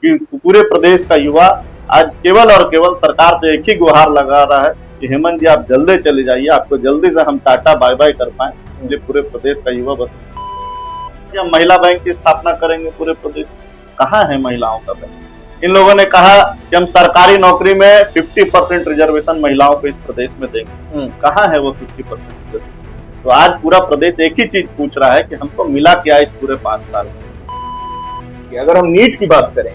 कि पूरे प्रदेश का युवा आज केवल और केवल सरकार से एक ही गुहार लगा रहा है कि हेमंत जी आप जल्दी चले जाइए, आपको जल्दी से हम टाटा बाय बाय कर पाए। इसलिए पूरे प्रदेश का युवा बस हम महिला बैंक की स्थापना करेंगे पूरे प्रदेश। कहाँ है महिलाओं का बैंक? इन लोगों ने कहा कि हम सरकारी नौकरी में 50% रिजर्वेशन महिलाओं को इस प्रदेश में देंगे। कहाँ है वो 50% रिजर्वेशन? तो आज पूरा प्रदेश एक ही चीज पूछ रहा है कि हमको मिला क्या इस पूरे 5 साल में। अगर हम नीट की बात करें,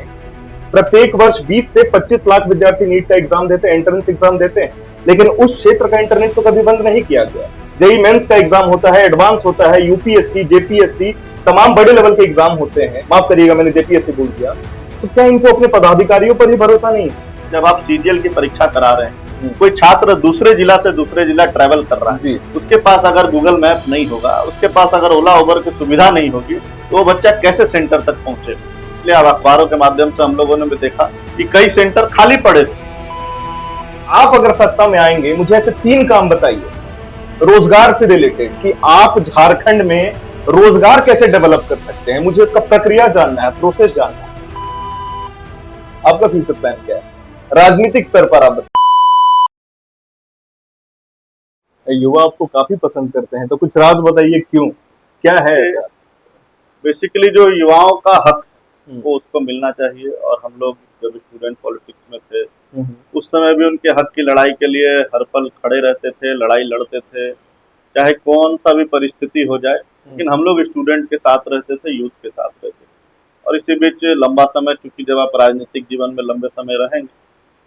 प्रत्येक वर्ष 20 से 25 लाख विद्यार्थी नीट का एग्जाम देते हैं, एंट्रेंस एग्जाम देते हैं, लेकिन उस क्षेत्र का इंटरनेट तो कभी बंद नहीं किया गया। जेईई मेंस का एग्जाम होता है, एडवांस होता है, यूपीएससी, जेपीएससी, तमाम बड़े लेवल के एग्जाम होते हैं। माफ करिएगा मैंने जेपीएससी बोल दिया। तो क्या इनको अपने पदाधिकारियों पर ही भरोसा नहीं? जब आप सीजीएल की परीक्षा करा रहे हैं, कोई छात्र दूसरे जिला से दूसरे जिला ट्रैवल कर रहा है, उसके पास अगर गूगल मैप नहीं होगा, उसके पास अगर ओला उबर की सुविधा नहीं होगी, तो वो बच्चा कैसे सेंटर तक पहुंचेगा? इसलिए अब अखबारों के माध्यम से हम लोगों ने भी देखा कि कई सेंटर खाली पड़े थे। आप अगर सत्ता में आएंगे, मुझे ऐसे 3 काम बताइए रोजगार से रिलेटेड कि आप झारखंड में रोजगार कैसे डेवलप कर सकते हैं। मुझे इसका प्रक्रिया जानना है, प्रोसेस जानना है। आपका फ्यूचर प्लान क्या है राजनीतिक स्तर पर? आप युवा आपको काफी पसंद करते हैं, तो कुछ राज बताइए क्यों, क्या है ऐसा? बेसिकली जो युवाओं का हक वो उसको मिलना चाहिए। और हम लोग जब स्टूडेंट पॉलिटिक्स में थे उस समय भी उनके हक की लड़ाई के लिए हर पल खड़े रहते थे, लड़ाई लड़ते थे, चाहे कौन सा भी परिस्थिति हो जाए। लेकिन हम लोग स्टूडेंट के साथ रहते थे, यूथ के साथ रहते थे। और इसी बीच लंबा समय, चूंकि जब आप राजनीतिक जीवन में लंबे समय रहेंगे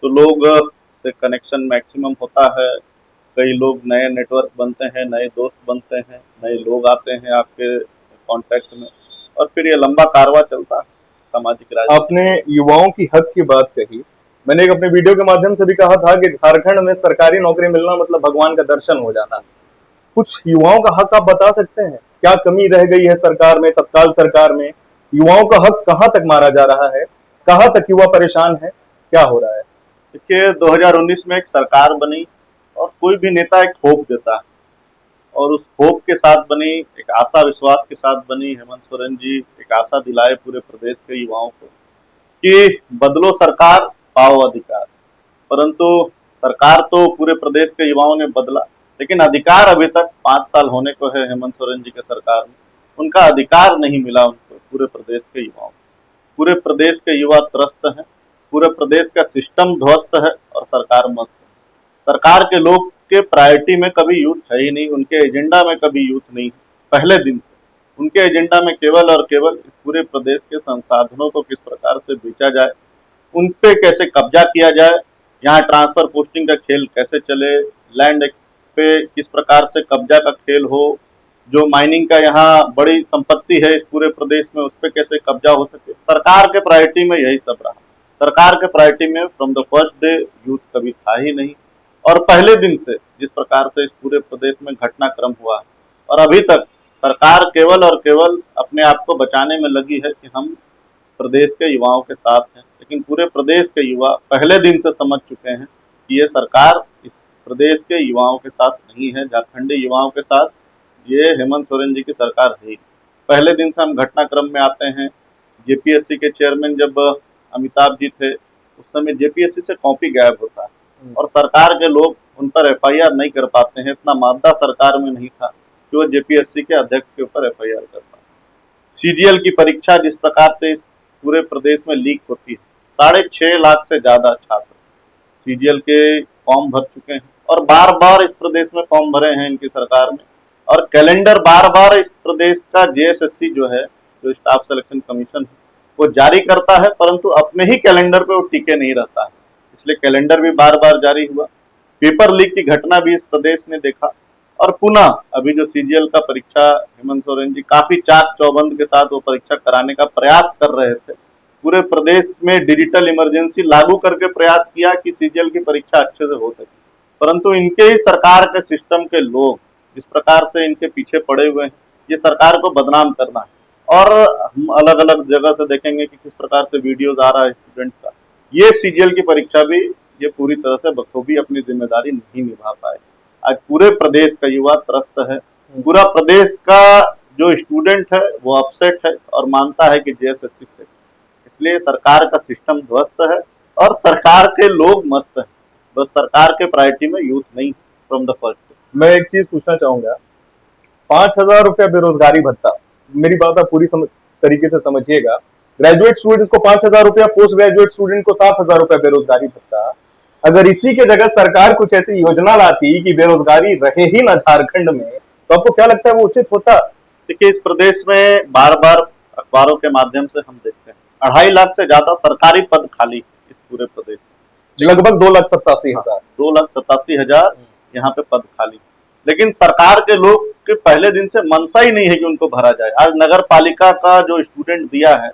तो लोग से कनेक्शन मैक्सिमम होता है। कई लोग नए नेटवर्क बनते हैं, नए दोस्त बनते हैं, नए लोग आते हैं आपके कांटेक्ट में, और फिर ये लंबा कारवां चलता है सामाजिक राजनीति। आपने युवाओं की हक की बात कही, मैंने एक अपने वीडियो के माध्यम से भी कहा था कि झारखंड में सरकारी नौकरी मिलना मतलब भगवान का दर्शन हो जाना। कुछ युवाओं का हक आप बता सकते हैं? क्या कमी रह गई है सरकार में, तत्काल सरकार में? युवाओं का हक कहां तक मारा जा रहा है? कहां तक युवा परेशान है? क्या हो रहा है? देखिए 2019 में एक सरकार बनी और कोई भी नेता एक होप देता है, और उस होप के साथ बनी, एक आशा विश्वास के साथ बनी। हेमंत सोरेन जी एक आशा दिलाए पूरे प्रदेश के युवाओं को कि बदलो सरकार पाओ अधिकार। परंतु सरकार तो पूरे प्रदेश के युवाओं ने बदला, लेकिन अधिकार अभी तक 5 साल होने को है हेमंत सोरेन जी के सरकार में, उनका अधिकार नहीं मिला उनको, पूरे प्रदेश के युवाओं। पूरे प्रदेश के युवा त्रस्त हैं, पूरे प्रदेश का सिस्टम ध्वस्त है और सरकार मस्त है। सरकार के लोग के प्रायोरिटी में कभी यूथ है ही नहीं, उनके एजेंडा में कभी यूथ नहीं। पहले दिन से उनके एजेंडा में केवल और केवल इस पूरे प्रदेश के संसाधनों को किस प्रकार से बेचा जाए, उन पे कैसे कब्जा किया जाए, यहाँ ट्रांसफर पोस्टिंग का खेल कैसे चले, लैंड पे किस प्रकार से कब्जा का खेल हो, जो माइनिंग का यहाँ बड़ी संपत्ति है इस पूरे प्रदेश में उस पर कैसे कब्जा हो सके। सरकार के प्रायोरिटी में यही सब रहा। सरकार के प्रायोरिटी में from the first day youth कभी था ही नहीं। और पहले दिन से जिस प्रकार से इस पूरे प्रदेश में घटनाक्रम हुआ और अभी तक सरकार केवल और केवल अपने आप को बचाने में लगी है कि हम प्रदेश के युवाओं के साथ हैं। लेकिन पूरे प्रदेश के युवा पहले दिन से समझ चुके हैं कि ये सरकार इस प्रदेश के युवाओं के साथ नहीं है, झारखंडी युवाओं के साथ ये हेमंत सोरेन जी की सरकार है। पहले दिन से हम घटनाक्रम में आते हैं। जेपीएससी के चेयरमैन जब अमिताभ जी थे उस समय जेपीएससी से कॉपी गायब होता है और सरकार के लोग उन पर एफआईआर नहीं कर पाते हैं। इतना मादा सरकार में नहीं था कि वो जेपीएससी के अध्यक्ष के ऊपर एफआईआर कर पाए। सीजीएल की परीक्षा जिस प्रकार से इस पूरे प्रदेश में लीक होती है, 6.5 लाख से ज्यादा छात्र सीजीएल के फॉर्म भर चुके हैं और बार बार इस प्रदेश में फॉर्म भरे हैं इनकी सरकार में। और कैलेंडर बार बार इस प्रदेश का जेएसएससी जो है, जो स्टाफ सिलेक्शन कमीशन है, वो जारी करता है, परंतु अपने ही कैलेंडर पे वो टिके नहीं रहता है। इसलिए कैलेंडर भी बार बार जारी हुआ। पेपर लीक की घटना भी इस प्रदेश ने देखा। और पुनः अभी जो सीजीएल का परीक्षा हेमंत सोरेन जी काफी चाक चौबंद के साथ वो परीक्षा कराने का प्रयास कर रहे थे। पूरे प्रदेश में डिजिटल इमरजेंसी लागू करके प्रयास किया कि सीजीएल की परीक्षा अच्छे से हो सके, परंतु इनके ही सरकार के सिस्टम के लोग जिस प्रकार से इनके पीछे पड़े हुए हैं, ये सरकार को बदनाम करना है। और हम अलग अलग जगह से देखेंगे कि किस प्रकार से वीडियोज आ रहा है स्टूडेंट का। ये सीजीएल की परीक्षा भी ये पूरी तरह से बखूबी अपनी जिम्मेदारी नहीं निभा पाए। आज पूरे प्रदेश का युवा त्रस्त है, पूरा प्रदेश का जो स्टूडेंट है वो अपसेट है और मानता है कि जेएसएससी से इस इसलिए सरकार का सिस्टम ध्वस्त है और सरकार के लोग मस्त हैं। बस सरकार के प्रायोरिटी में यूथ नहीं फ्रॉम द फर्स्ट। मैं एक चीज पूछना चाहूंगा, 5,000 रुपया बेरोजगारी भत्ता, मेरी बात आप पूरी तरीके से समझिएगा। ग्रेजुएट स्टूडेंट को 5,000 रुपया, पोस्ट ग्रेजुएट स्टूडेंट को 7,000 रुपया बेरोजगारी भत्ता। अगर इसी के जगह सरकार कुछ ऐसी योजना लाती कि बेरोजगारी रहे ही ना झारखंड में, तो आपको क्या लगता है वो उचित होता? देखिए, इस प्रदेश में बार बार अखबारों के माध्यम से हम देखते हैं 2.5 लाख से ज्यादा सरकारी पद खाली इस पूरे प्रदेश में, लगभग 2,87,000। 2,87,000 यहाँ पे पद खाली। लेकिन सरकार के लोग के पहले दिन से मनसा ही नहीं है कि उनको भरा जाए। आज नगर पालिका का जो स्टूडेंट दिया है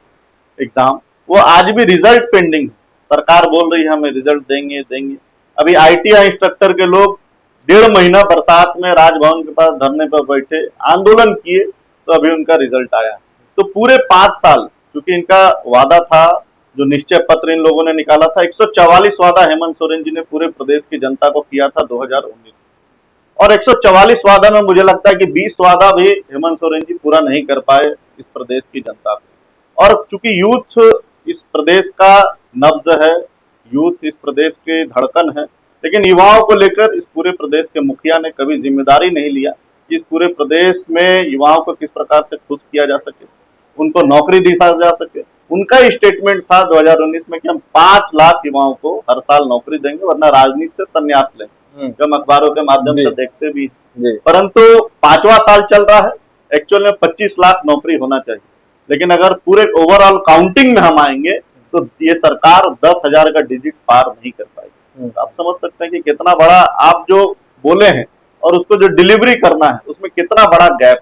एग्जाम, वो आज भी रिजल्ट पेंडिंग है। सरकार बोल रही है हमें रिजल्ट देंगे देंगे। अभी ITI इंस्ट्रक्टर के लोग 1.5 महीना बरसात में राजभवन के पास धरने पर बैठे, आंदोलन किए, तो अभी उनका रिजल्ट आया। तो पूरे 5 साल, क्योंकि इनका वादा था, जो निश्चय पत्र इन लोगों ने निकाला था, 144 वादा हेमंत सोरेन जी ने पूरे प्रदेश की जनता को किया था 2019, और 144 वादा में मुझे लगता है कि 20 वादा भी हेमंत सोरेन जी पूरा नहीं कर पाए इस प्रदेश की जनता को। और चूंकि यूथ इस प्रदेश का नब्ज है, यूथ इस प्रदेश की धड़कन है, लेकिन युवाओं को लेकर इस पूरे प्रदेश के मुखिया ने कभी जिम्मेदारी नहीं लिया कि इस पूरे प्रदेश में युवाओं को किस प्रकार से खुश किया जा सके, उनको नौकरी दी जा सके। उनका ही स्टेटमेंट था 2019 में कि हम 5 लाख युवाओं को हर साल नौकरी देंगे, वरना राजनीति से संन्यास लेंगे, जो हम अखबारों के माध्यम से देखते भी। परंतु 5वां साल चल रहा है, एक्चुअल में 25 लाख नौकरी होना चाहिए। लेकिन अगर पूरे ओवरऑल काउंटिंग में हम आएंगे तो ये सरकार 10,000 का डिजिट पार नहीं कर पाएगी। तो आप समझ सकते हैं कि कितना बड़ा आप जो बोले हैं और उसको जो डिलीवरी करना है उसमें कितना बड़ा गैप।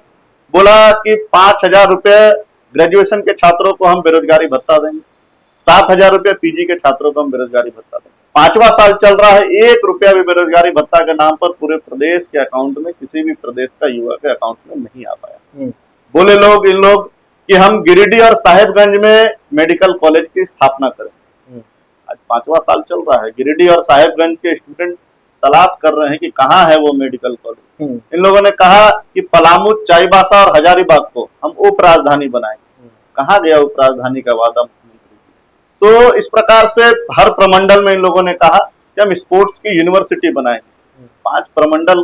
बोला कि 5,000 रुपये ग्रेजुएशन के छात्रों को हम बेरोजगारी भत्ता देंगे, 7,000 रुपये PG के छात्रों को हम बेरोजगारी भत्ता देंगे। 5वां साल चल रहा है, 1 रुपया भी बेरोजगारी भत्ता के नाम पर पूरे प्रदेश के अकाउंट में, किसी भी प्रदेश का युवा के अकाउंट में नहीं आ पाया। बोले लोग, इन लोग, कि हम गिरिडीह और साहेबगंज में मेडिकल कॉलेज की स्थापना करें। आज 5वां साल चल रहा है, गिरिडीह और साहेबगंज के स्टूडेंट तलाश कर रहे हैं कि कहाँ है वो मेडिकल कॉलेज। इन लोगों ने कहा कि पलामू, चाईबासा और हजारीबाग को हम उप राजधानी बनाएंगे। कहाँ गया उप राजधानी का वादा मुख्यमंत्री? तो इस प्रकार से हर प्रमंडल में इन लोगों ने कहा कि हम स्पोर्ट्स की यूनिवर्सिटी बनाएंगे। 5 प्रमंडल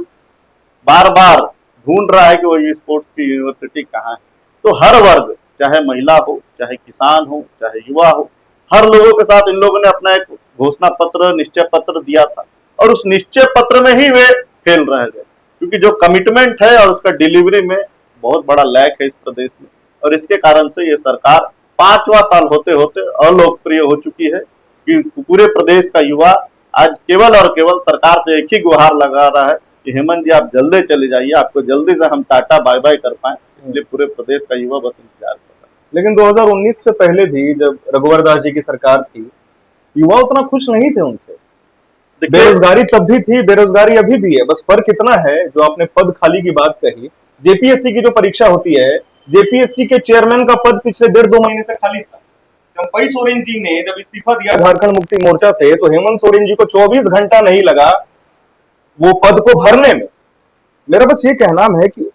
बार बार ढूंढ रहा है कि वो ये स्पोर्ट्स की यूनिवर्सिटी कहाँ है। तो हर वर्ग, चाहे महिला हो, चाहे किसान हो, चाहे युवा हो, हर लोगों के साथ इन लोगों ने अपना एक घोषणा पत्र, निश्चय पत्र दिया था, और उस निश्चय पत्र में ही वे फेल रह गए, क्योंकि जो कमिटमेंट है और उसका डिलीवरी में बहुत बड़ा लैक है इस प्रदेश में। और इसके कारण से ये सरकार 5वां साल होते होते अलोकप्रिय हो चुकी है कि पूरे प्रदेश का युवा आज केवल और केवल सरकार से एक ही गुहार लगा रहा है कि हेमंत जी आप जल्दी चले जाइए, आपको जल्दी से हम टाटा बाय बाय कर पाए। इसलिए पूरे प्रदेश का युवा बस इंतजार कर रहा है। लेकिन 2019 से पहले भी जब रघुवर दास जी की सरकार थी, युवा उतना खुश नहीं थे उनसे। बेरोजगारी तब भी थी, बेरोजगारी अभी भी है। बस फर्क इतना है, जो आपने पद खाली की बात कही, JPSC की जो परीक्षा होती है, JPSC के चेयरमैन का पद पिछले 1.5-2 महीने से खाली था। चंपई सोरेन जी ने जब इस्तीफा दिया झारखंड मुक्ति मोर्चा से, तो हेमंत सोरेन जी को 24 घंटा नहीं लगा वो पद को भरने में। मेरा बस ये कहना है कि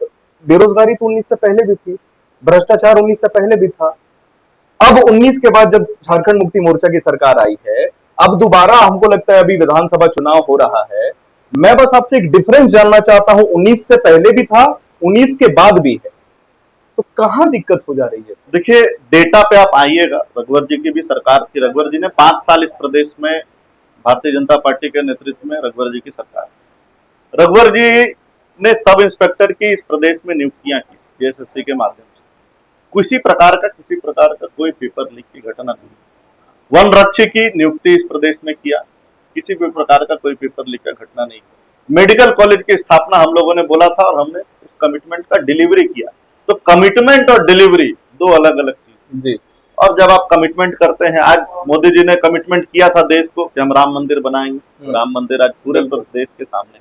बेरोजगारी तो 19 से पहले भी थी, भ्रष्टाचार 19 से पहले भी था। अब 19 के बाद जब झारखंड मुक्ति मोर्चा की सरकार आई है, अब दोबारा हमको लगता है अभी विधानसभा चुनाव हो रहा है। मैं बस आपसे एक डिफरेंस जानना चाहता हूं, 19 से पहले भी था, 19 के बाद भी है, तो कहां दिक्कत हो जा रही है? देखिए, डेटा पे आप आइएगा, रघुवर जी की भी सरकार थी, रघुवर जी ने 5 साल इस प्रदेश में, भारतीय जनता पार्टी के नेतृत्व में रघुवर जी की सरकार, रघुवर जी ने सब इंस्पेक्टर की इस प्रदेश में नियुक्तियां की JSSC के माध्यम से। किसी प्रकार का कोई पेपर लीक की घटना नहीं। वन रक्षक की नियुक्ति इस प्रदेश में किया, किसी भी प्रकार का कोई पेपर लीक का घटना नहीं। मेडिकल कॉलेज की स्थापना हम लोगों ने बोला था और हमने उस कमिटमेंट का डिलीवरी किया। तो कमिटमेंट और डिलीवरी 2 अलग अलग चीज जी। और जब आप कमिटमेंट करते हैं, आज मोदी जी ने कमिटमेंट किया था देश को कि हम राम मंदिर बनाएंगे। राम मंदिर आज पूरे देश के सामने,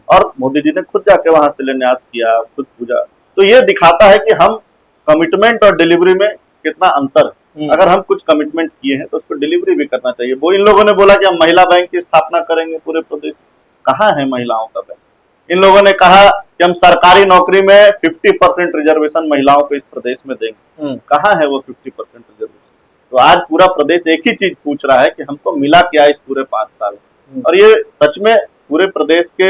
और मोदी जी ने खुद जाके वहां शिलान्यास किया, खुद पूजा। तो ये दिखाता है कि हम कमिटमेंट और डिलीवरी में कितना अंतर है। अगर हम कुछ कमिटमेंट किए हैं तो उसको डिलीवरी भी करना चाहिए। वो इन लोगों ने बोला कि हम महिला बैंक की स्थापना करेंगे पूरे प्रदेश। कहाँ है महिलाओं का बैंक? इन लोगों ने कहा कि हम सरकारी नौकरी में 50% रिजर्वेशन महिलाओं को इस प्रदेश में देंगे। कहाँ है वो 50% रिजर्वेशन? तो आज पूरा प्रदेश एक ही चीज पूछ रहा है कि हमको मिला क्या इस पूरे 5 साल में। और ये सच में पूरे प्रदेश के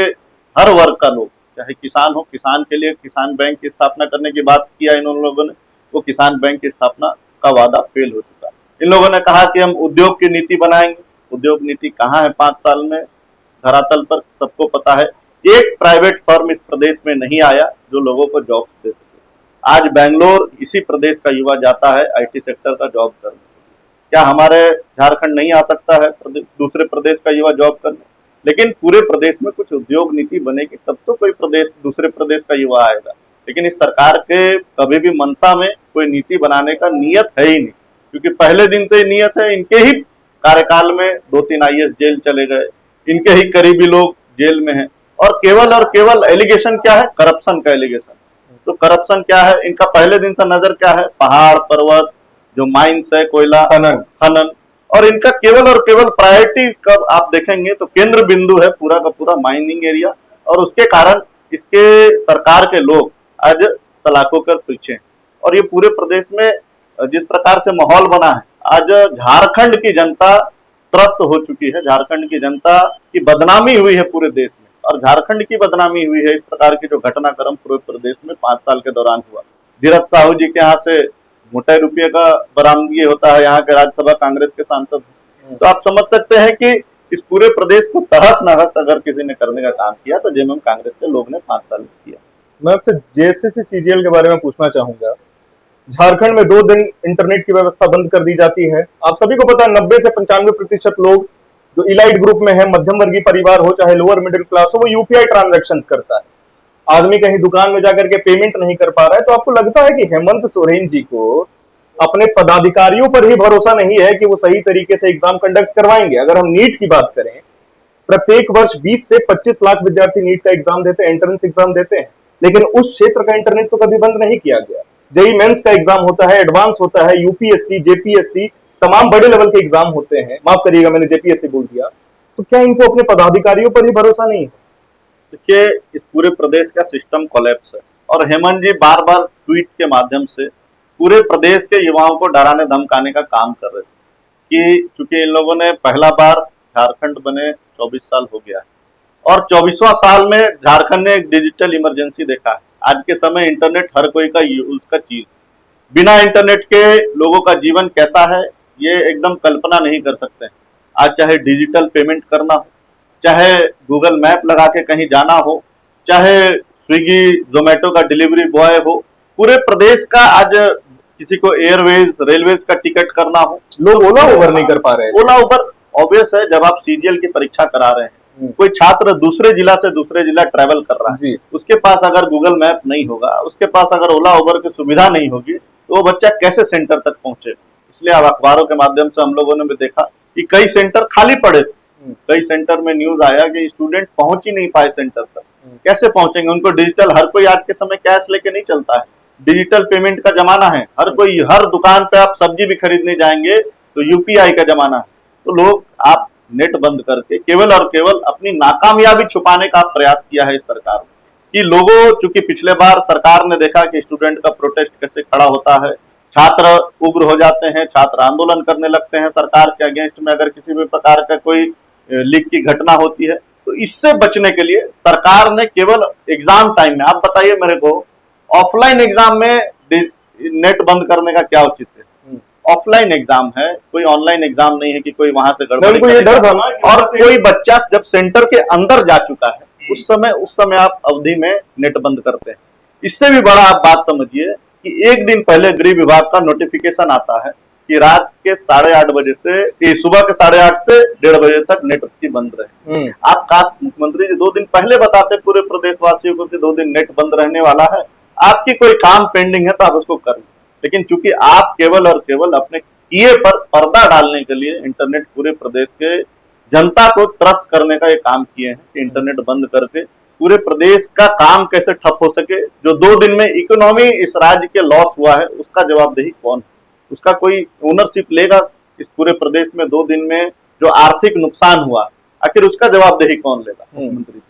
हर वर्ग का लोग, चाहे किसान हो, किसान के लिए किसान बैंक की स्थापना करने की बात किया इन लोगों ने, वो किसान बैंक की स्थापना का वादा फेल हो चुका। इन लोगों ने कहा कि हम उद्योग की नीति बनाएंगे, उद्योग नीति कहाँ है 5 साल में, धरातल पर सबको पता है। एक प्राइवेट फर्म इस प्रदेश में नहीं आया जो लोगों को जॉब्स दे सके। आज बेंगलोर इसी प्रदेश का युवा जाता है आईटी सेक्टर का जॉब करने। क्या हमारे झारखंड नहीं आ सकता है दूसरे प्रदेश का युवा जॉब करने? लेकिन पूरे प्रदेश में कुछ उद्योग नीति बनेगी तब तो कोई प्रदेश दूसरे प्रदेश का युवा आएगा। लेकिन इस सरकार के कभी भी मनसा में कोई नीति बनाने का नियत है ही नहीं, क्योंकि पहले दिन से ही नियत है। इनके ही कार्यकाल में 2-3 आईएएस जेल चले गए, इनके ही करीबी लोग जेल में हैं, और केवल एलिगेशन क्या है? करप्शन का एलिगेशन। तो करप्शन क्या है इनका? पहले दिन से नजर क्या है? पहाड़ पर्वत, जो माइंस है, कोयला खनन। और इनका केवल और केवल प्रायोरिटी कब आप देखेंगे तो केंद्र बिंदु है पूरा का पूरा माइनिंग एरिया। और उसके कारण इसके सरकार के लोग आज सलाखों कर पीछे। और ये पूरे प्रदेश में जिस प्रकार से माहौल बना है, आज झारखंड की जनता त्रस्त हो चुकी है। झारखंड की जनता की बदनामी हुई है पूरे देश में, और झारखंड की बदनामी हुई है इस प्रकार की जो घटनाक्रम पूरे प्रदेश में 5 साल के दौरान हुआ। धीरज साहू जी के यहाँ से मोटे रुपये का बरामदगी होता है, यहाँ के राज्यसभा कांग्रेस के सांसद। तो आप समझ सकते हैं कि इस पूरे प्रदेश को तहस नहस अगर किसी ने करने का काम किया तो जेएमएम कांग्रेस के लोग ने 5 साल में किया। मैं आपसे जेएसएससी सीजीएल के बारे में पूछना चाहूंगा। झारखंड में 2 दिन इंटरनेट की व्यवस्था बंद कर दी जाती है। आप सभी को पता है 90 से 95% लोग जो इलाइट ग्रुप में है, मध्यम वर्गीय परिवार हो चाहे लोअर मिडिल क्लास हो, वो यूपीआई ट्रांजैक्शन करता है। आदमी कहीं दुकान में जाकर के पेमेंट नहीं कर पा रहा है। तो आपको लगता है कि हेमंत सोरेन जी को अपने पदाधिकारियों पर ही भरोसा नहीं है कि वो सही तरीके से एग्जाम कंडक्ट करवाएंगे? अगर हम नीट की बात करें, प्रत्येक वर्ष 20 से 25 लाख विद्यार्थी नीट का एग्जाम देते हैं, एंट्रेंस एग्जाम देते हैं, लेकिन उस क्षेत्र का इंटरनेट तो कभी बंद नहीं किया गया। जेईई मेंस का एग्जाम होता है, एडवांस होता है, यूपीएससी, जेपीएससी, तमाम बड़े लेवल के एग्जाम होते हैं। माफ करिएगा, मैंने जेपीएससी बोल दिया। तो क्या इनको अपने पदाधिकारियों पर ही भरोसा नहीं है? देखिए, इस पूरे प्रदेश का सिस्टम कोलैप्स है, और हेमंत जी बार बार ट्वीट के माध्यम से पूरे प्रदेश के युवाओं को डराने धमकाने का काम कर रहे थे कि चूंकि इन लोगों ने पहला बार झारखंड बने 24 साल हो गया है, और 24वां साल में झारखंड ने एक डिजिटल इमरजेंसी देखा है। आज के समय इंटरनेट हर कोई का उसका चीज, बिना इंटरनेट के लोगों का जीवन कैसा है ये एकदम कल्पना नहीं कर सकते। आज चाहे डिजिटल पेमेंट करना हो, चाहे गूगल मैप लगा के कहीं जाना हो, चाहे स्विगी जोमेटो का डिलीवरी बॉय हो, पूरे प्रदेश का आज किसी को एयरवेज रेलवेज का टिकट करना हो, लोग ओला उबर नहीं कर पा रहे हैं। ओला उबर ऑब्वियस है। जब आप सीजीएल की परीक्षा करा रहे हैं, कोई छात्र दूसरे जिला से दूसरे जिला ट्रेवल कर रहा है, उसके पास अगर गूगल मैप नहीं होगा, उसके पास अगर ओला उबर की सुविधा नहीं होगी, तो वो बच्चा कैसे सेंटर तक पहुंचे? इसलिए अब अखबारों के माध्यम से हम लोगों ने भी देखा कि कई सेंटर खाली पड़े थे। कई सेंटर में न्यूज आया कि स्टूडेंट पहुंच ही नहीं पाए सेंटर तक। कैसे पहुंचेंगे? उनको डिजिटल, हर कोई आज के समय कैश लेके नहीं चलता है, डिजिटल पेमेंट का जमाना है। हर कोई, हर दुकान पे आप सब्जी भी खरीदने जाएंगे तो यूपीआई का जमाना है। तो लोग, आप नेट बंद करके केवल और केवल अपनी नाकामयाबी छुपाने का प्रयास किया है इस सरकार ने, कि लोगों, चूंकि पिछले बार सरकार ने देखा कि स्टूडेंट का प्रोटेस्ट कैसे खड़ा होता है, छात्र उग्र हो जाते हैं, छात्र आंदोलन करने लगते हैं सरकार के अगेंस्ट में अगर किसी भी प्रकार का कोई लीक की घटना होती है। तो इससे बचने के लिए सरकार ने केवल एग्जाम टाइम में, आप बताइए मेरे को, ऑफलाइन एग्जाम में नेट बंद करने का क्या उचित है? ऑफलाइन एग्जाम है, कोई ऑनलाइन एग्जाम नहीं है कि कोई वहां से गड़बड़ी। ये डर था ना, और कोई बच्चा जब सेंटर के अंदर जा चुका है उस समय आप अवधि में नेट बंद करते हैं। इससे भी बड़ा आप बात समझिए कि एक दिन पहले गृह विभाग का नोटिफिकेशन आता है कि रात के 8:30 बजे से, सुबह के 8:30 से 1:30 बजे तक नेट बंद रहे। आप काश मुख्यमंत्री जी 2 दिन पहले बताते पूरे प्रदेशवासियों को कि 2 दिन नेट बंद रहने वाला है, आपकी कोई काम पेंडिंग है तो आप उसको कर लें। लेकिन चूंकि आप केवल और केवल अपने किए पर पर्दा डालने के लिए इंटरनेट, पूरे प्रदेश के जनता को त्रस्त करने का ये काम किए हैं कि इंटरनेट बंद करके पूरे प्रदेश का काम कैसे ठप हो सके। जो 2 दिन में इकोनॉमी इस राज्य के लॉस हुआ है, उसका जवाबदेही कौन है? उसका कोई ओनरशिप लेगा? इस पूरे प्रदेश में 2 दिन में जो आर्थिक नुकसान हुआ, आखिर उसका जवाबदेही कौन लेगा? मुख्यमंत्री।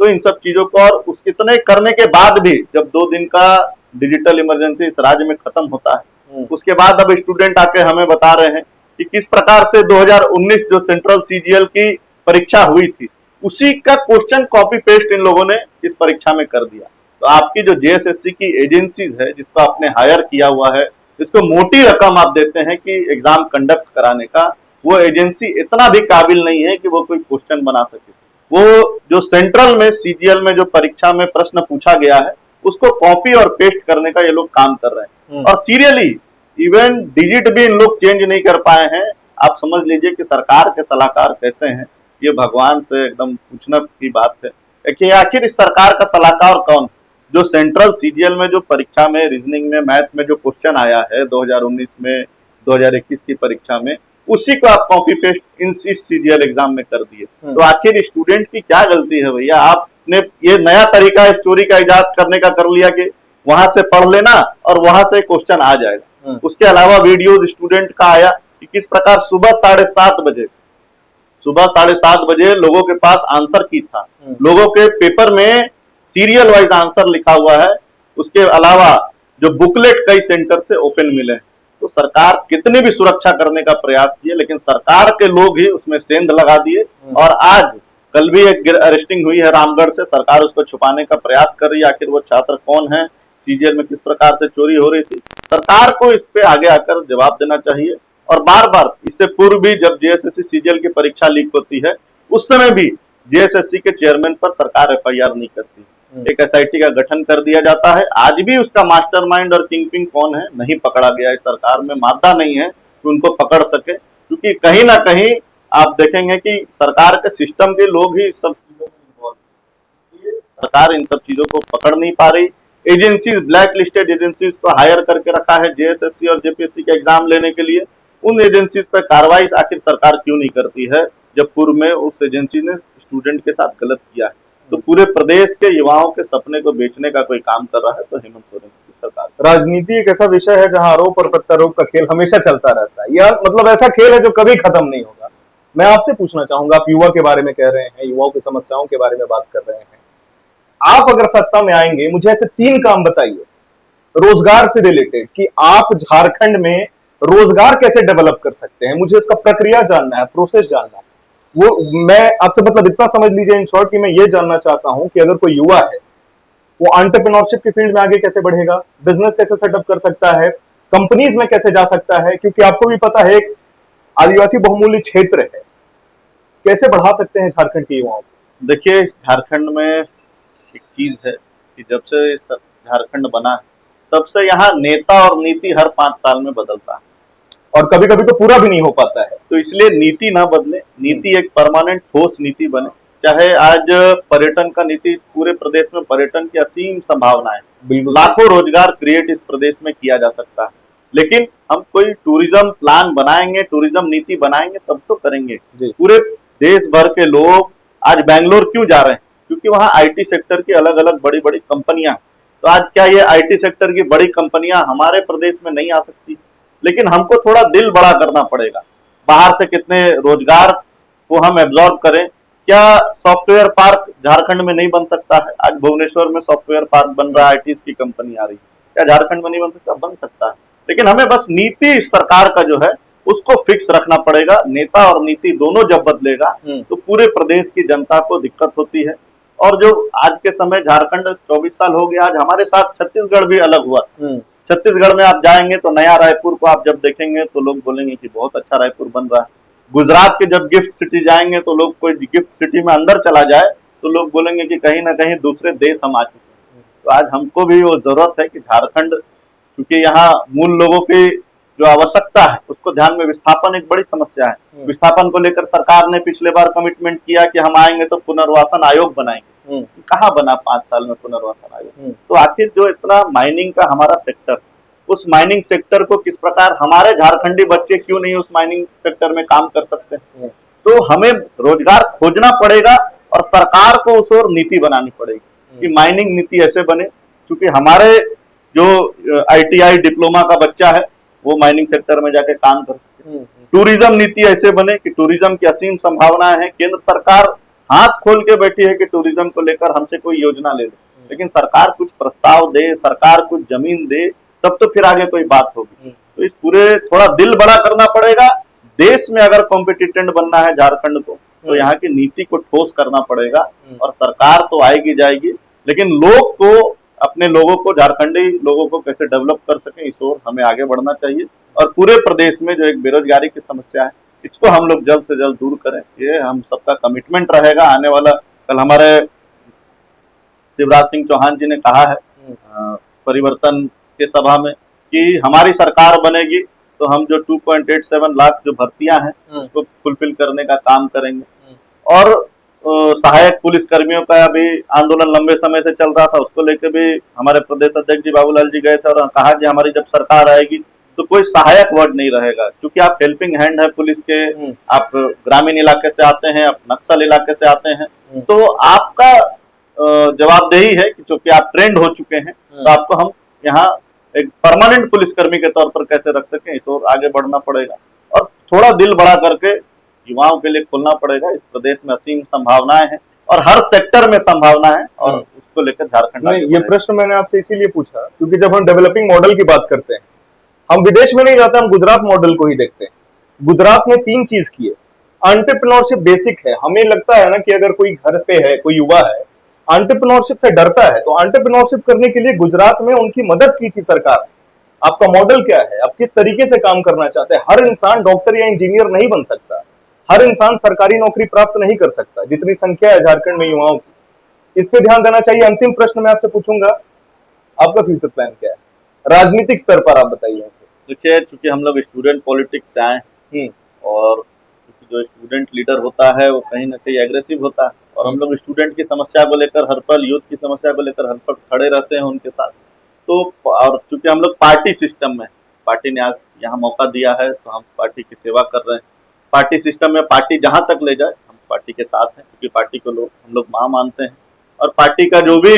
तो इन सब चीजों को, और उसके इतने करने के बाद भी जब 2 दिन का डिजिटल इमरजेंसी इस राज्य में खत्म होता है उसके बाद अब स्टूडेंट आके हमें बता रहे हैं कि किस प्रकार से 2019 जो सेंट्रल सीजीएल की परीक्षा हुई थी उसी का क्वेश्चन कॉपी पेस्ट इन लोगों ने इस परीक्षा में कर दिया। तो आपकी जो जेएसएससी की एजेंसीज है जिसको आपने हायर किया हुआ है, जिसको मोटी रकम आप देते हैं कि एग्जाम कंडक्ट कराने का, वो एजेंसी इतना भी काबिल नहीं है कि वो कोई क्वेश्चन बना सके। वो जो सेंट्रल में सीजीएल में जो परीक्षा में प्रश्न पूछा गया है उसको कॉपी और पेस्ट करने का ये लोग काम कर रहे हैं। और सीरियसली इवन डिजिट भी इन लोग चेंज नहीं कर पाए हैं। आप समझ लीजिए कि सरकार के सलाहकार कैसे हैं, ये भगवान से एकदम पूछना की बात है कि आखिर इस सरकार का सलाहकार कौन। जो सेंट्रल सीजीएल में जो परीक्षा में रीजनिंग में मैथ में जो क्वेश्चन आया है 2019 में 2021 की परीक्षा में, उसी को आप copy paste in CGL exam में कर दिए। तो आखिर स्टूडेंट की क्या गलती है भैया? आपने ये नया तरीका स्टोरी का इजाद करने का कर लिया कि वहां से पढ़ लेना और वहां से क्वेश्चन आ जाएगा। उसके अलावा वीडियो स्टूडेंट का आया कि किस प्रकार सुबह 7:30 बजे लोगों के पास आंसर की था, लोगों के पेपर में सीरियल वाइज आंसर लिखा हुआ है। उसके अलावा जो बुकलेट कई सेंटर से ओपन मिले। तो सरकार कितनी भी सुरक्षा करने का प्रयास किए लेकिन सरकार के लोग ही उसमें सेंध लगा दिए। और आज कल भी एक अरेस्टिंग हुई है रामगढ़ से, सरकार उसको छुपाने का प्रयास कर रही है। आखिर वो छात्र कौन है, सीजीएल में किस प्रकार से चोरी हो रही थी, सरकार को इस पे आगे आकर जवाब देना चाहिए। और बार बार इससे पूर्व भी जब जेएसएससी सीजीएल की परीक्षा लीक होती है उस समय भी जेएसएससी के चेयरमैन पर सरकार एफआईआर नहीं करती, एक एसआईटी का गठन कर दिया जाता है। आज भी उसका मास्टरमाइंड और किंगपिन कौन है नहीं पकड़ा गया है। सरकार में मादा नहीं है कि उनको पकड़ सके, क्योंकि कहीं ना कहीं आप देखेंगे कि सरकार के सिस्टम के लोग ही सब चीजों में इन्वॉल्व, सरकार इन सब चीजों को पकड़ नहीं पा रही। एजेंसीज, ब्लैक लिस्टेड एजेंसीज को हायर करके रखा है जेएसएससी और जेपीएससी के एग्जाम लेने के लिए। उन एजेंसीज पर कार्रवाई आखिर सरकार क्यों नहीं करती है जब पूर्व में उस एजेंसी ने स्टूडेंट के साथ गलत किया है। तो पूरे प्रदेश के युवाओं के सपने को बेचने का कोई काम कर रहा है तो हेमंत सोरेन की सरकार। राजनीति एक ऐसा विषय है जहां आरोप और प्रत्यारोप का खेल हमेशा चलता रहता है। यह मतलब ऐसा खेल है जो कभी खत्म नहीं होगा। मैं आपसे पूछना चाहूंगा, आप युवा के बारे में कह रहे हैं, युवाओं की समस्याओं के बारे में बात कर रहे हैं, आप अगर सत्ता में आएंगे मुझे ऐसे 3 काम बताइए रोजगार से रिलेटेड कि आप झारखंड में रोजगार कैसे डेवलप कर सकते हैं। मुझे उसका प्रक्रिया जानना है, प्रोसेस जानना है। वो मैं आपसे मतलब इतना समझ लीजिए इन शॉर्ट कि मैं ये जानना चाहता हूं कि अगर कोई युवा है वो एंटरप्रेन्योरशिप की फील्ड में आगे कैसे बढ़ेगा, बिजनेस कैसे सेटअप कर सकता है, कंपनीज में कैसे जा सकता है, क्योंकि आपको भी पता है एक आदिवासी बहुमूल्य क्षेत्र है। कैसे बढ़ा सकते हैं झारखंड के युवाओं को? देखिए, झारखंड में एक चीज है कि जब से झारखंड बना है तब से यहाँ नेता और नीति हर 5 साल में बदलता है और कभी कभी तो पूरा भी नहीं हो पाता है। तो इसलिए नीति ना बदले, नीति एक परमानेंट ठोस नीति बने। चाहे आज पर्यटन का नीति, इस पूरे प्रदेश में पर्यटन की असीम संभावनाएं, लाखों रोजगार क्रिएट इस प्रदेश में किया जा सकता है। लेकिन हम कोई टूरिज्म प्लान बनाएंगे, टूरिज्म नीति बनाएंगे तब तो करेंगे। पूरे देश भर के लोग आज बैंगलोर क्यों जा रहे हैं? क्योंकि वहाँ आईटी सेक्टर की अलग अलग बड़ी बड़ी कंपनियां। तो आज क्या ये आईटी सेक्टर की बड़ी कंपनियां हमारे प्रदेश में नहीं आ सकती? लेकिन हमको थोड़ा दिल बड़ा करना पड़ेगा। बाहर से कितने रोजगार को हम एब्जॉर्ब करें। क्या सॉफ्टवेयर पार्क झारखंड में नहीं बन सकता है? आज भुवनेश्वर में सॉफ्टवेयर पार्क बन रहा है, आईटी की कंपनी आ रही है, क्या झारखंड में नहीं बन सकता? बन सकता है। लेकिन हमें बस नीति सरकार का जो है उसको फिक्स रखना पड़ेगा। नेता और नीति दोनों जब बदलेगा तो पूरे प्रदेश की जनता को दिक्कत होती है। और जो आज के समय झारखंड 24 साल हो गया, आज हमारे साथ छत्तीसगढ़ भी अलग हुआ। छत्तीसगढ़ में आप जाएंगे तो नया रायपुर को आप जब देखेंगे तो लोग बोलेंगे कि बहुत अच्छा रायपुर बन रहा है। गुजरात के जब गिफ्ट सिटी जाएंगे तो लोग, कोई गिफ्ट सिटी में अंदर चला जाए तो लोग बोलेंगे कि कहीं ना कहीं दूसरे देश हम आ चुके हैं। तो आज हमको भी वो जरूरत है कि झारखंड, क्योंकि यहाँ मूल लोगों की जो आवश्यकता है उसको ध्यान में, विस्थापन एक बड़ी समस्या है। विस्थापन को लेकर सरकार ने पिछले बार कमिटमेंट किया कि हम आएंगे तो पुनर्वासन आयोग बनाएंगे। कहाँ बना 5 साल में पुनर्वासन आयोग? तो आखिर जो इतना माइनिंग का हमारा सेक्टर, उस माइनिंग सेक्टर को किस प्रकार हमारे झारखंडी बच्चे क्यों नहीं उस माइनिंग सेक्टर में काम कर सकते हैं? तो हमें रोजगार खोजना पड़ेगा और सरकार को उस ओर नीति बनानी पड़ेगी कि माइनिंग नीति ऐसे बने, क्योंकि हमारे जो आईटीआई डिप्लोमा का बच्चा है वो माइनिंग सेक्टर में जाके काम कर सके। टूरिज्म नीति ऐसे बने कि टूरिज्म की असीम संभावनाएं हैं। केंद्र सरकार हाथ खोल के बैठी है कि टूरिज्म को लेकर हमसे कोई योजना ले ले, लेकिन सरकार कुछ प्रस्ताव दे, सरकार कुछ जमीन दे, तब तो फिर आगे कोई बात होगी। तो इस पूरे थोड़ा दिल बड़ा करना पड़ेगा। देश में अगर कॉम्पिटिटेंट बनना है झारखंड को, तो यहाँ की नीति को ठोस करना पड़ेगा। और सरकार तो आएगी जाएगी, लेकिन लोग को, अपने लोगों को, झारखंडी लोगों को कैसे डेवलप कर सके, इस ओर हमें आगे बढ़ना चाहिए। और पूरे प्रदेश में जो एक बेरोजगारी की समस्या है, इसको हम लोग जल्द से जल्द दूर करें, ये हम सबका कमिटमेंट रहेगा। आने वाला कल हमारे शिवराज सिंह चौहान जी ने कहा है परिवर्तन के सभा में कि हमारी सरकार बनेगी तो हम जो 2.87 लाख जो भर्तियां हैं उसको फुलफिल करने का काम करेंगे। और सहायक पुलिस कर्मियों का भी आंदोलन लंबे समय से चल रहा था, उसको लेकर भी हमारे प्रदेश अध्यक्ष जी बाबूलाल जी गए थे और कहा कि हमारी जब सरकार आएगी तो कोई सहायक वर्ड नहीं रहेगा, क्योंकि आप हेल्पिंग हैंड है पुलिस के, आप ग्रामीण इलाके से आते हैं, आप नक्सल इलाके से आते हैं, तो आपका जवाबदेही है कि चूंकि आप ट्रेंड हो चुके हैं, तो आपको हम यहाँ एक परमानेंट पुलिसकर्मी के तौर पर कैसे रख सकें, इस ओर आगे बढ़ना पड़ेगा। और थोड़ा दिल बड़ा करके युवाओं के लिए खोलना पड़ेगा। इस प्रदेश में असीम संभावनाएं हैं और हर सेक्टर में संभावना है, और उसको लेकर झारखंड ये प्रश्न मैंने आपसे इसीलिए पूछा क्योंकि जब हम डेवलपिंग मॉडल की बात करते हैं, हम विदेश में नहीं जाते, हम गुजरात मॉडल को ही देखते हैं। गुजरात ने 3 चीज की है। एंटरप्रेन्योरशिप बेसिक है। हमें लगता है ना कि अगर कोई घर पे है, कोई युवा है, एंटरप्रेन्योरशिप से डरता है, तो एंटरप्रेन्योरशिप करने के लिए गुजरात में उनकी मदद की थी सरकार। आपका मॉडल क्या है? आप किस तरीके से काम करना चाहते हैं? हर इंसान डॉक्टर या इंजीनियर नहीं बन सकता, हर इंसान सरकारी नौकरी प्राप्त नहीं कर सकता, जितनी संख्या है झारखंड में युवाओं की। इस पे ध्यान देना चाहिए। अंतिम प्रश्न मैं आपसे पूछूंगा, आपका फ्यूचर प्लान क्या है राजनीतिक स्तर पर, आप बताइए। देखिए, चूंकि हम लोग स्टूडेंट पॉलिटिक्स से आए हैं, और जो स्टूडेंट लीडर होता है वो कहीं ना कहीं एग्रेसिव होता है, और हम लोग स्टूडेंट की समस्या को लेकर हर पल, यूथ की समस्या को लेकर हर पल खड़े रहते हैं उनके साथ। तो और चूंकि हम लोग पार्टी सिस्टम में, पार्टी ने आज यहाँ मौका दिया है, तो हम पार्टी की सेवा कर रहे हैं। पार्टी सिस्टम में पार्टी जहां तक ले जाए हम पार्टी के साथ हैं, क्योंकि पार्टी को हम लोग मां मानते हैं, और पार्टी का जो भी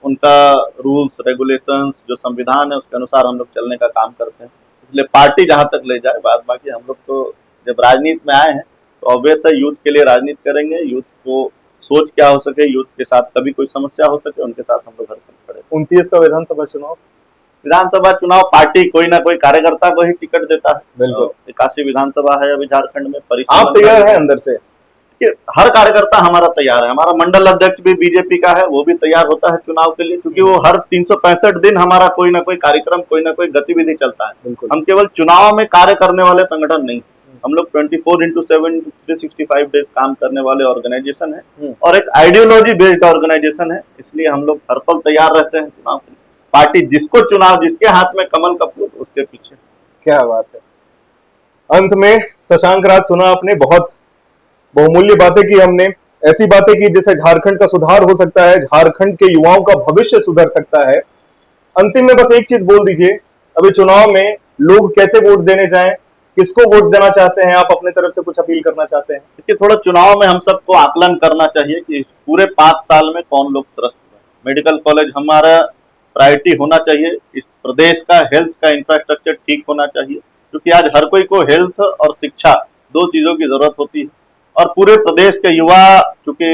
उनका रूल्स रेगुलेशंस, जो संविधान है, उसके अनुसार हम लोग चलने का काम करते हैं। इसलिए पार्टी जहां तक ले जाए, बाद बाकी हम लोग तो जब राजनीति में आए हैं तो ऑब्वियस है यूथ के लिए राजनीति करेंगे। यूथ को सोच क्या हो सके, यूथ के साथ कभी कोई समस्या हो सके, उनके साथ हम लोग हर पल खड़े। 29 का विधानसभा चुनाव पार्टी कोई ना कोई कार्यकर्ता को ही टिकट देता है। बिल्कुल। 81 विधानसभा है अभी झारखंड में। आप तैयार है अंदर से? हर कार्यकर्ता हमारा तैयार है। हमारा मंडल अध्यक्ष भी बीजेपी का है, वो भी तैयार होता है चुनाव के लिए, क्योंकि वो हर 365 दिन हमारा कोई ना कोई कार्यक्रम, कोई ना कोई गतिविधि चलता है। हम केवल चुनाव में कार्य करने वाले संगठन नहीं, हम लोग 24/7 365 डेज काम करने वाले ऑर्गेनाइजेशन है, और एक आइडियोलॉजी बेस्ड ऑर्गेनाइजेशन है। इसलिए हम लोग हर पल तैयार रहते हैं चुनाव के लिए। पार्टी जिसको चुनाव, जिसके हाथ में कमल का फूल, उसके पीछे। क्या बात है। अंत में शशांक राज, सुना आपने, बहुत बहुमूल्य बातें की हमने, ऐसी बातें की जिससे झारखंड का सुधार हो सकता है, झारखंड के युवाओं का भविष्य सुधर सकता है। अंतिम में बस एक चीज बोल दीजिए, अभी चुनाव में लोग कैसे वोट देने जाएं, किसको वोट देना चाहते हैं, आप अपने तरफ से कुछ अपील करना चाहते हैं? देखिए, थोड़ा चुनाव में हम सबको आकलन करना चाहिए कि पूरे 5 साल में कौन लोग त्रस्त हुए। मेडिकल कॉलेज हमारा प्रायोरिटी होना चाहिए। इस प्रदेश का हेल्थ का इंफ्रास्ट्रक्चर ठीक होना चाहिए, क्योंकि आज हर कोई को हेल्थ और शिक्षा, 2 चीजों की जरूरत होती है। और पूरे प्रदेश के युवा, चूंकि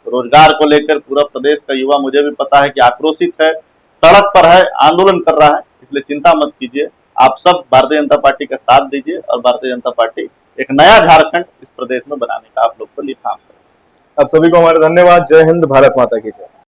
रोजगार को लेकर पूरा प्रदेश का युवा, मुझे भी पता है कि आक्रोशित है, सड़क पर है, आंदोलन कर रहा है। इसलिए चिंता मत कीजिए, आप सब भारतीय जनता पार्टी का साथ दीजिए, और भारतीय जनता पार्टी एक नया झारखंड इस प्रदेश में बनाने का आप लोग को लिए काम करें। आप सभी को हमारा धन्यवाद। जय हिंद, भारत माता की जय।